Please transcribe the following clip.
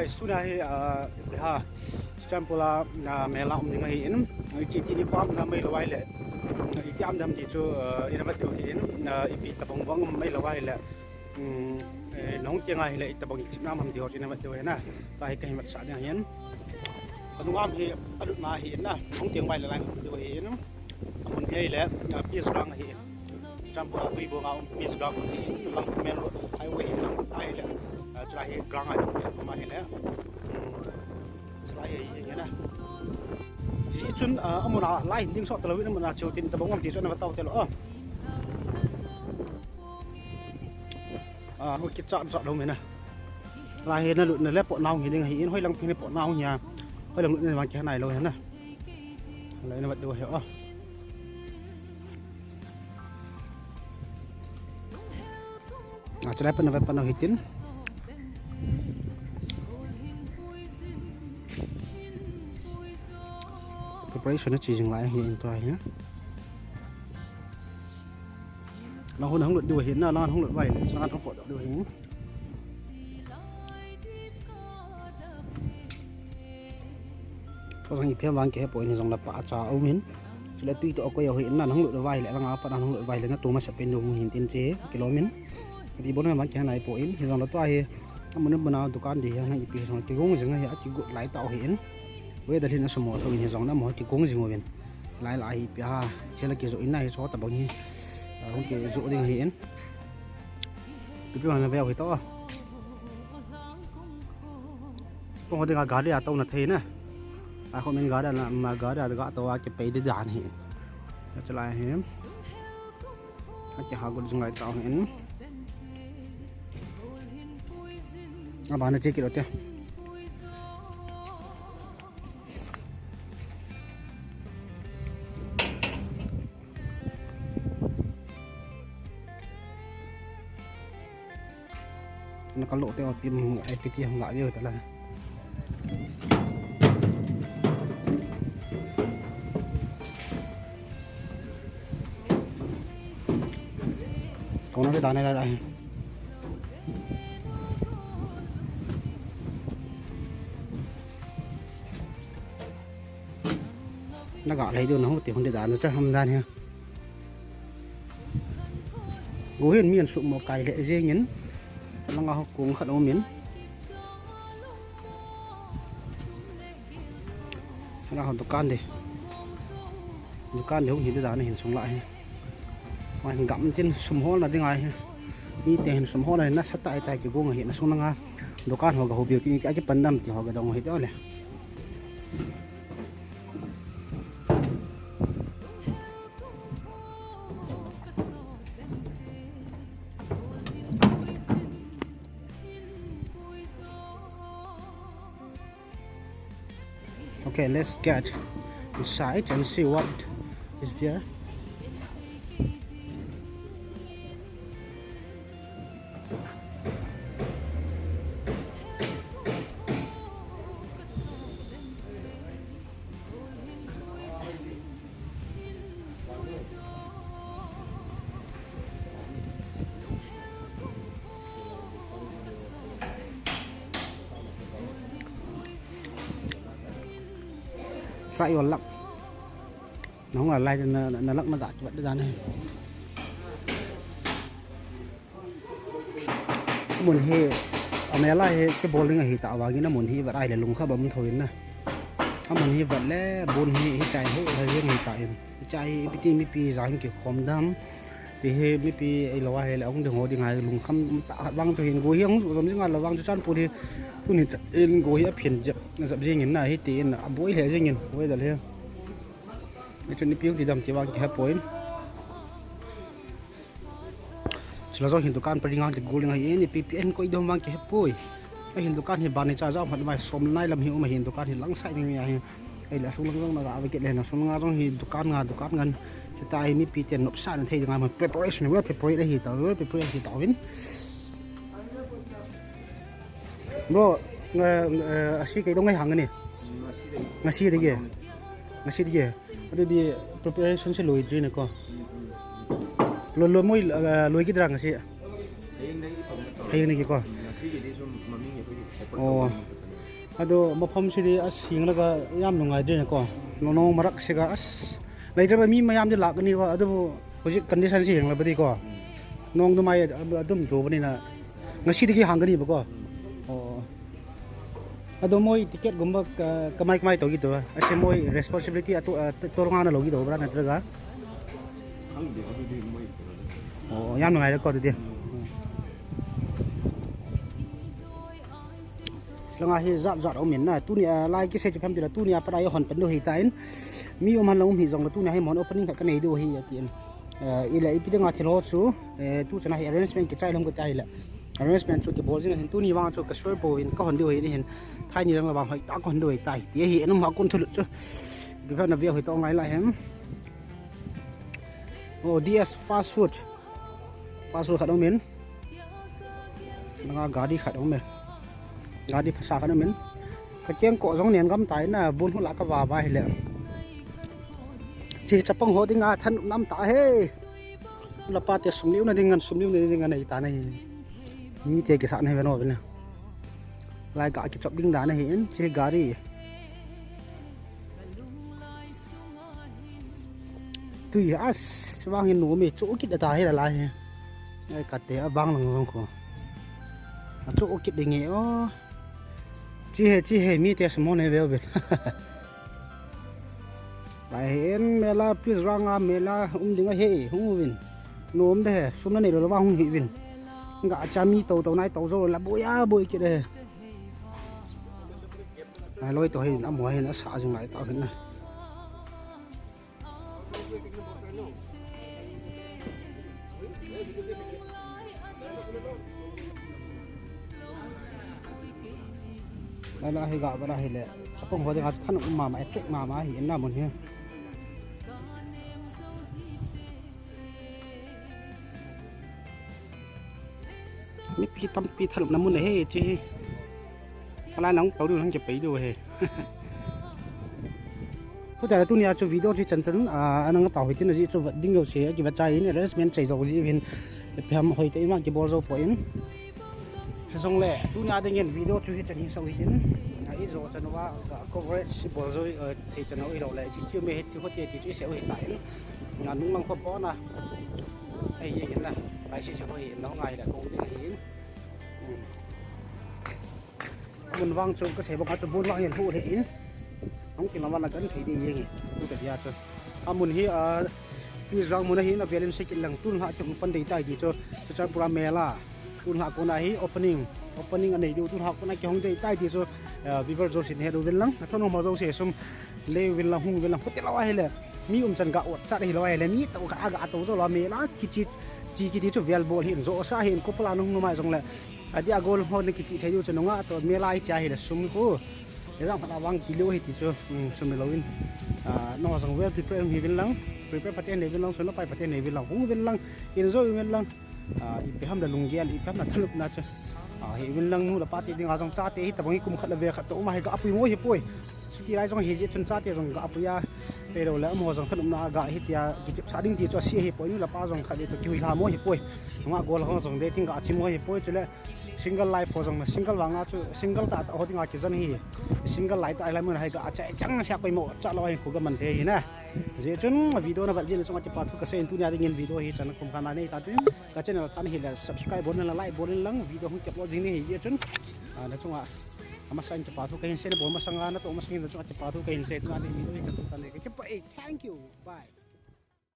guys, today ha Champula mela những ngày in chỉ đi qua năm mấy lâu lệ chỉ am đâm chỉ cho in bắt đầu in bị tập bóng vắng mấy lâu lệ nóng tiếng ngày lệ tập bóng chim nam hầm điều trên bắt đầu na vài cái mặt sạn này in còn năm thì được mà hiện na nóng tiếng bay lại điều hiện mình hay lệ biết rằng hiện Champula tùy buông ao biết rằng hiện làm men hay quay hiện làm hay lệ cho hiện grand hay cũng sẽ mà hiện lệ vậy nè si chun amuna lai ding so talo na mana chotin ta bangam ti so na tao te lo ho kit chọn chọn đâu mày nè lai nó lụn lép bộ nau thì ding hi hoi lang phi bộ nau nhà hoi lang lụn bằng cái này rồi nè lấy nó vật đồ hiểu cho lại phần nào hitin preparation nó chỉ dừng lại hiện tại nhé. Nó không được điều hiến là nó không được vậy cho nó không có điều hiến. Có những phim vàng kia bồi này dòng là bả trà ống hiến. Chỉ là tuy tụi có nhiều hiến là nó không được vậy lại là ngáo bắt không được vậy là nó tụi mà sẽ bên dùng hiến tiên chế cái lối miến. Thì bốn cái vàng kia này bồi thì dòng là tụi nó muốn nào tụi con thì nó bị dòng cái gúng dừng hay chỉ gội lại tạo hiến. Với đây là số 1 thôi thì dòng nó mỗi cái cuống gì ngồi bên lại bia thế là cái rỗi này cho tập bao nhiêu không cái rỗi đi hiển cái là veo thì to không có được gà đi tao là thế nè không nên gà là mà gà gà tao cái bể để dàn hiển cho lại hiển cái họ cũng dùng lại tao hiển bạn nó chơi cái đó chưa nó có lộ theo tìm IPT không lại rồi, tức là còn nó cái đá này là đây nó gõ lấy được nó không tiền không để đá nó chắc không ra nha gối hiền miền sụm một cài lệ dê nhấn nó ngao cuống khẩn ôm miến nó hòn can đi can thì không nhìn thấy đá này hiện xuống lại ngoài hình gặm trên sum hố là thế này đi tiền sum hố này nó sát tại cái cuống hiện nó xuống nó đồ can họ gầu biểu thì cái phần năm thì họ cái đồng hết đó này Okay, let's get inside and see what is there. Try vào lặng nó không là lai nó lặng nó đã vẫn ra này muốn he mẹ lai cái bồn này tạo vào cái nó muốn he vật ai là lùng khá bấm thôi nè muốn he vật lẽ bồn he chạy hộ là riêng he tại chạy pt giải kiểu khom đam thì he pt lâu hay là ông đừng ngồi đi ngay lùng khăm tạo văng cho hiện gối hiếng giống như là văng cho chân bồn thì tu nên in gối hiếp phiền dập riêng như này hết tiền bối lẽ riêng nhìn bối là riêng cái chuyện này thì đâm chỉ vào cái point là do hiện tokan peringan thì goling hay ni ppn ko idom mang cái point cái hiện tokan thì ban này cha giao mặt bài xóm này làm hiệu mà hiện tokan thì lắng sai như này hay là xuống lăng là với cái này là xuống lăng trong hiện tokan ngân hiện tại mi pi tiền nộp sai là thấy được mà preparation với prepare thì tao vin bro asi cái đông ngay hàng này ngasi thì gì ada di preparation sih loi drin ko lo moi loi ki drang sih hayang ni ko oh ado mafam sidi as hinglaga yam nungai dre ko nong marak siga as leitraba mi mayam de lakani ko adu hojik condition si hinglabadi ko nong du mai adum jobani na ngasi digi hangani ba ko ado moi ticket gumba kamai togi to ase moi responsibility atu tornga na logi do bra na traga yam nungai ko de langa hi zat omen na tu ni lai ki se chapam dira tu ni apa dai hon pendo hi tain mi om han lom hi jong tu ni hai mon opening ka nei do hi atin ila ipidanga thilo chu tu chana hi arrangement ki chai lom ko tai la arrangement chu ki bol jing hin tu ni wang chu ka soi po in ka hon do hi ni hin thai ni rang wang hoi ta kon do hi tai ti hi enum ha kun thulu chu bi pha na bia hoi to ngai la hem DS fast food khat omen langa gadi khat omen gadi phasa kan men ka cheng ko jong nen gam tai na bun hula ka wa hele chi chapang ho dinga than nam ta he la pa te sumliu na dingan sumliu na dingan nei ta nei mi te ke sa nei veno bena lai ka ki chop ding da na hin che gari tu ya as wang hin no me chu ki da ta he la lai ai ka te abang lang ko a chu ki ding e o chi he mi te smo ne vel vel lai en mela pizranga mela dinga he hungwin nom de sumna ne lo wa hung hi win nga cha mi to nai to zo la boya boy ki de ai loi to he na mo he na sa jung lai ta hin na la hi ga bara hi le chapong ho de ga than ma ma trek ma hi na mon he mi pi tam pi than na mun he chi ala nang tau du nang je pai du he ko ta tu nia chu video chi chan chan anang tau hi tin ji chu ding go se ki ba chai in arrangement chai zo ji hin pham hoi te ma ki bol zo po in song le tu nia ding in video chu hi chan hi so hi tin ai zo chan wa coverage si bol zo thei chan oi lo le chi chi me he ti ho ti chi chi se oi tai na nung mang pho po na ai ye yin la bai si se hoi no ngai la ko ding hin bun wang chu ka se ba ka chu bun wang hin hu le in ông chỉ làm ăn là thầy đi gì tu tập gia cho amun hi pi rang mun hi na velin se kilang tun ha chung pan dei tai di cho program mela tun ha ko na hi opening anei du tun ha ko na ki hong dei tai di cho viver jo sin he do vel lang thon mo jo se sum le vel lang hung vel lang hotel wa hele mi chan ga ot cha hi lo hele mi to ga ga to zo lo mela ki chi ki di cho vel bol hin zo sa hin ko pla nung no mai jong le adia gol ho ne ki chi thei ju cho nga to mela ai cha hi le sum ko rằng phải vang kilo hết thì chưa sum lâu nó rằng về prepare mi viên lăng prepare phát triển này viên lăng số nó phải phát triển này viên lăng cũng viên lăng in rồi viên lăng bị ham là lùng gel bị ham là thằng lúc nào chứ hiện viên lăng nu là party đi ngào trong sa thì tập cũng khát là về khát tổ mà hay gặp apui mua hiệp bôi suy ra trong hiện diện chân sa thì rằng gặp apui ya về đầu lẽ mua rằng thằng lúc nào gặp hết ya cái chụp sa đinh thì cho xia hiệp bôi như là pa rằng khát để kêu là mua hiệp bôi đúng không? Goal không rằng để tiếng gặp chim mua hiệp bôi chứ lẽ single life ho rằng single vàng á chứ single ta ho tiếng ngạc dân hi single life ta lại muốn hay gặp chạy trắng xe quay mộ chạy loi của cái mình thế hi nè dễ chun video nó vẫn diễn trong cái part cái sen tu nhà đi nhìn video hi chẳng không khả này ta chứ cái channel ta hi là subscribe bốn là like bốn lăng video không kịp lo gì này dễ chun nói chung là mà sang cái part cái sen bốn mà sang nó tổ mà sang cái part cái sen tu nhà đi video hi chẳng không khả này cái thank you bye.